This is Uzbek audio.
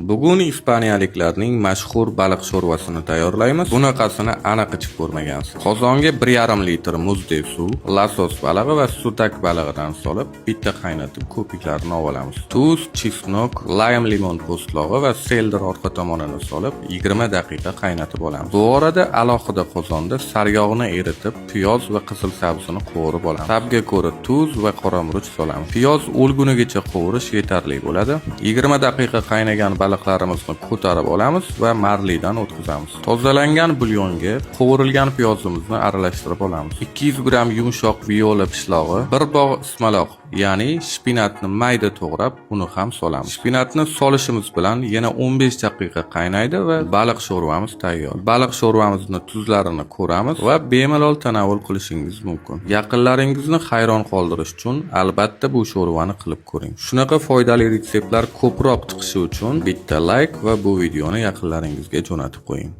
Bugun ispaniyaliklarning mashhur baliq sho'rvasini tayyorlaymiz. Bunaqasini aniq ichib ko'rmagansiz. Qozonga 1,5 litr muzdek suv, lasos balig'i va sudak balig'idan solib, bitta qaynatib ko'piklarini olamiz. Tuz, chesnok, limon po'stlog'i va seldir orqa tomonini solib 20 daqiqa qaynatib olamiz. Bu orada alohida qozonda saryog'ni eritib, piyoz va qizil sabzini qovurib olamiz. Tabga ko'ra tuz va qora murch solamiz. Piyoz o'lgunigacha qovurish yetarli bo'ladi. 20 daqiqa qaynagan baliqlarimizni ko'tarib olamiz va marlidan o'tkazamiz. Tozalangan bulyonga qovurilgan piyozimizni aralashtirib olamiz. 200 gram yumshoq viola pishlog'i, 1 bog' ismaloq, ya'ni shpinatni mayda to'g'rab, uni ham solamiz. Shpinatni solishimiz bilan yana 15 daqiqa qaynaydi va baliq sho'rvamiz tayyor. Baliq sho'rvamizni tuzlarini ko'ramiz va bemalol tanovul qilishingiz mumkin. Yaqinlaringizni hayron qoldirish uchun albatta bu sho'rvani qilib ko'ring. Shunaqa foydali retseptlar ko'proq chiqishi uchun bitta like va bu videoni yaqinlaringizga jo'natib qo'ying.